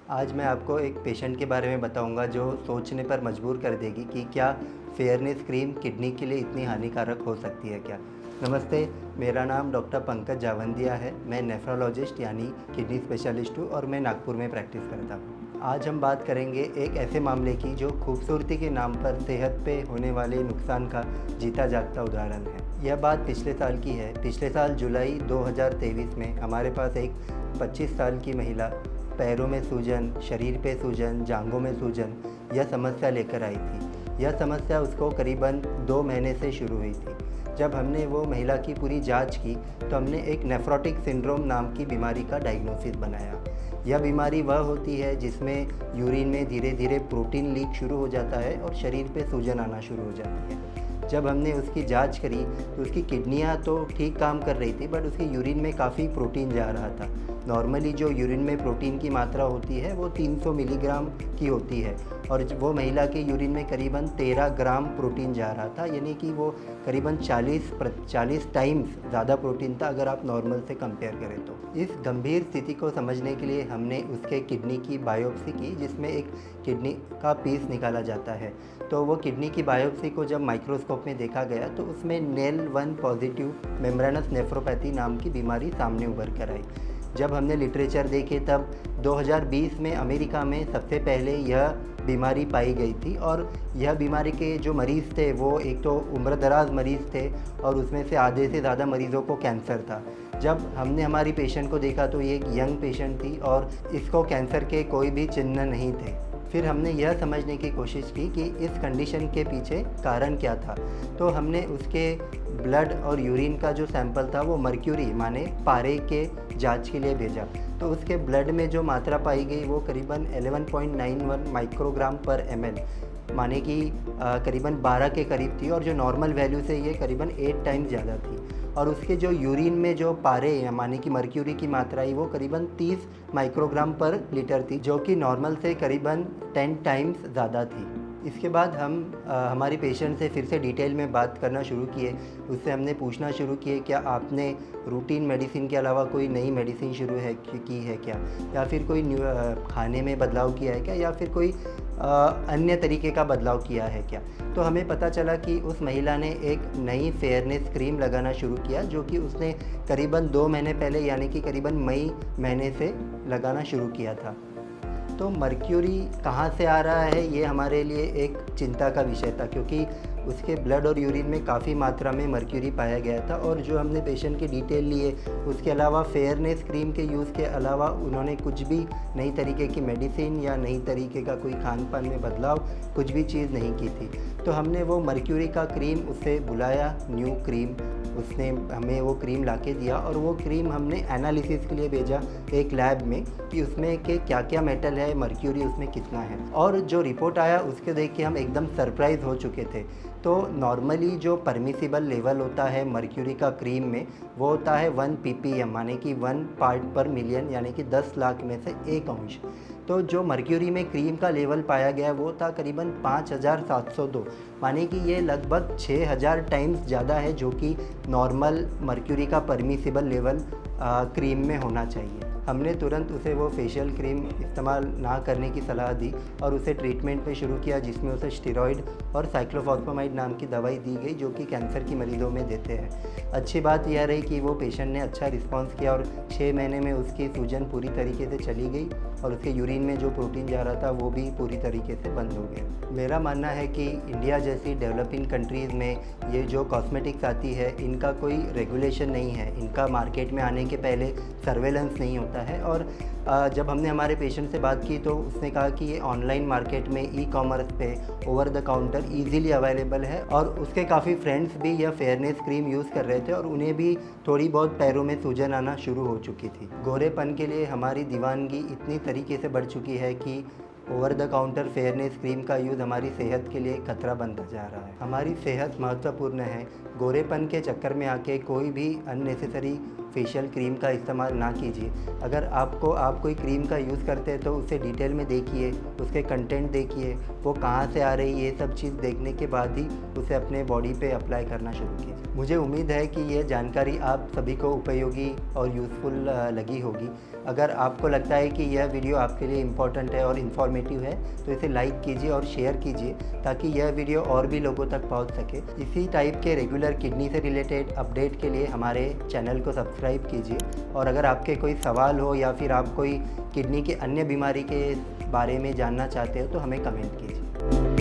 आज मैं आपको एक पेशेंट के बारे में बताऊंगा जो सोचने पर मजबूर कर देगी कि क्या फेयरनेस क्रीम किडनी के लिए इतनी हानिकारक हो सकती है क्या। नमस्ते, मेरा नाम डॉक्टर पंकज जावंदिया है। मैं नेफ्रोलॉजिस्ट यानी किडनी स्पेशलिस्ट हूँ और मैं नागपुर में प्रैक्टिस करता हूँ। आज हम बात करेंगे एक ऐसे मामले की जो खूबसूरती के नाम पर सेहत पे होने वाले नुकसान का जीता जागता उदाहरण है। यह बात पिछले साल की है। पिछले साल जुलाई 2023 में हमारे पास एक 25 साल की महिला पैरों में सूजन, शरीर पे सूजन, जांघों में सूजन यह समस्या लेकर आई थी। यह समस्या उसको करीबन 2 महीने से शुरू हुई थी। जब हमने वो महिला की पूरी जांच की तो हमने एक नेफ्रोटिक सिंड्रोम नाम की बीमारी का डायग्नोसिस बनाया। यह बीमारी वह होती है जिसमें यूरिन में धीरे धीरे प्रोटीन लीक शुरू हो जाता है और शरीर पे सूजन आना शुरू हो जाती है। जब हमने उसकी जांच करी तो उसकी किडनियां तो ठीक काम कर रही थी, बट उसकी यूरिन में काफ़ी प्रोटीन जा रहा था। नॉर्मली जो यूरिन में प्रोटीन की मात्रा होती है वो 300 मिलीग्राम की होती है और वो महिला के यूरिन में करीबन 13 ग्राम प्रोटीन जा रहा था, यानी कि वो करीबन 40 टाइम्स ज़्यादा प्रोटीन था अगर आप नॉर्मल से कंपेयर करें तो। इस गंभीर स्थिति को समझने के लिए हमने उसके किडनी की बायोप्सी की, जिसमें एक किडनी का पीस निकाला जाता है। तो वो किडनी की बायोप्सी को जब माइक्रोस्कोप में देखा गया तो उसमें NEL1 पॉजिटिव मेम्ब्रेनस नेफ्रोपैथी नाम की बीमारी सामने उभर कर आई। जब हमने लिटरेचर देखे तब 2020 में अमेरिका में सबसे पहले यह बीमारी पाई गई थी और यह बीमारी के जो मरीज़ थे वो एक तो उम्रदराज मरीज़ थे और उसमें से आधे से ज़्यादा मरीज़ों को कैंसर था। जब हमने हमारी पेशेंट को देखा तो ये एक यंग पेशेंट थी और इसको कैंसर के कोई भी चिन्ह नहीं थे। फिर हमने यह समझने की कोशिश की कि इस कंडीशन के पीछे कारण क्या था। तो हमने उसके ब्लड और यूरिन का जो सैंपल था वो मर्क्यूरी माने पारे के जांच के लिए भेजा। तो उसके ब्लड में जो मात्रा पाई गई वो करीबन 11.91 माइक्रोग्राम पर ml माने कि करीबन 12 के करीब थी और जो नॉर्मल वैल्यू से ये करीबन 8 टाइम्स ज़्यादा थी। और उसके जो यूरिन में जो पारे माने कि मर्क्यूरी की मात्रा आई वो करीबन 30 माइक्रोग्राम पर लीटर थी, जो कि नॉर्मल से करीबन 10 टाइम्स ज़्यादा थी। इसके बाद हम हमारी पेशेंट से फिर से डिटेल में बात करना शुरू किए। उससे हमने पूछना शुरू किए क्या आपने रूटीन मेडिसिन के अलावा कोई नई मेडिसिन शुरू है की है क्या, या फिर कोई खाने में बदलाव किया है क्या, या फिर कोई अन्य तरीके का बदलाव किया है क्या। तो हमें पता चला कि उस महिला ने एक नई फेयरनेस क्रीम लगाना शुरू किया, जो कि उसने करीबन 2 महीने पहले यानी कि करीबन मई महीने से लगाना शुरू किया था। तो मर्क्यूरी कहाँ से आ रहा है ये हमारे लिए एक चिंता का विषय था, क्योंकि उसके ब्लड और यूरिन में काफ़ी मात्रा में मर्क्यूरी पाया गया था। और जो हमने पेशेंट की डिटेल लिए उसके अलावा फेयरनेस क्रीम के यूज़ के अलावा उन्होंने कुछ भी नई तरीके की मेडिसिन या नई तरीके का कोई खान पान में बदलाव कुछ भी चीज़ नहीं की थी। तो हमने वो मर्क्यूरी का क्रीम उससे बुलाया, न्यू क्रीम, उसने हमें वो क्रीम लाके दिया और वो क्रीम हमने एनालिसिस के लिए भेजा एक लैब में कि उसमें के क्या क्या मेटल है, मर्क्यूरी उसमें कितना है। और जो रिपोर्ट आया उसके देख के हम एकदम सरप्राइज़ हो चुके थे। तो नॉर्मली जो परमिसिबल लेवल होता है मर्क्यूरी का क्रीम में वो होता है 1 ppm माने कि 1 पार्ट पर मिलियन, यानी कि 10 लाख में से 1 अंश। तो जो मर्क्यूरी में क्रीम का लेवल पाया गया वो था करीबन 5702, माने कि ये लगभग 6000 टाइम्स ज़्यादा है जो कि नॉर्मल मर्क्यूरी का परमिसिबल लेवल क्रीम में होना चाहिए। हमने तुरंत उसे वो फेशियल क्रीम इस्तेमाल ना करने की सलाह दी और उसे ट्रीटमेंट पे शुरू किया, जिसमें उसे स्टेरॉइड और साइक्लोफॉस्फेमाइड नाम की दवाई दी गई जो कि कैंसर की मरीज़ों में देते हैं। अच्छी बात यह रही कि वो पेशेंट ने अच्छा रिस्पांस किया और 6 महीने में उसकी सूजन पूरी तरीके से चली गई और उसके यूरिन में जो प्रोटीन जा रहा था वो भी पूरी तरीके से बंद हो गया। मेरा मानना है कि इंडिया जैसी डेवलपिंग कंट्रीज़ में ये जो कॉस्मेटिक्स आती है इनका कोई रेगुलेशन नहीं है, इनका मार्केट में आने के पहले सर्वेलेंस नहीं होता है। और जब हमने हमारे पेशेंट से बात की तो उसने कहा कि ये ऑनलाइन मार्केट में ई-कॉमर्स पे over the counter easily available है और उसके काफ़ी फ्रेंड्स भी यह फेयरनेस क्रीम यूज़ कर रहे थे और उन्हें भी थोड़ी बहुत पैरों में सूजन आना शुरू हो चुकी थी। गोरेपन के लिए हमारी दीवानगी इतनी तरीके से बढ़ चुकी है कि over the counter fairness cream का यूज़ हमारी सेहत के लिए खतरा बनता जा रहा है। हमारी सेहत महत्वपूर्ण है। गोरेपन के चक्कर में आके कोई भी अननेसेसरी फेशियल क्रीम का इस्तेमाल ना कीजिए। अगर आप कोई क्रीम का यूज़ करते हैं तो उसे डिटेल में देखिए, उसके कंटेंट देखिए, वो कहाँ से आ रही है, ये सब चीज़ देखने के बाद ही उसे अपने बॉडी पे अप्लाई करना शुरू कीजिए। मुझे उम्मीद है कि ये जानकारी आप सभी को उपयोगी और यूज़फुल लगी होगी। अगर आपको लगता है कि यह वीडियो आपके लिए इम्पोर्टेंट है और इन्फॉर्मेटिव है तो इसे लाइक कीजिए और शेयर कीजिए ताकि यह वीडियो और भी लोगों तक पहुंच सके। इसी टाइप के रेगुलर किडनी से रिलेटेड अपडेट के लिए हमारे चैनल को सब्सक्राइब कीजिए। और अगर आपके कोई सवाल हो या फिर आप कोई किडनी के अन्य बीमारी के बारे में जानना चाहते हो तो हमें कमेंट कीजिए।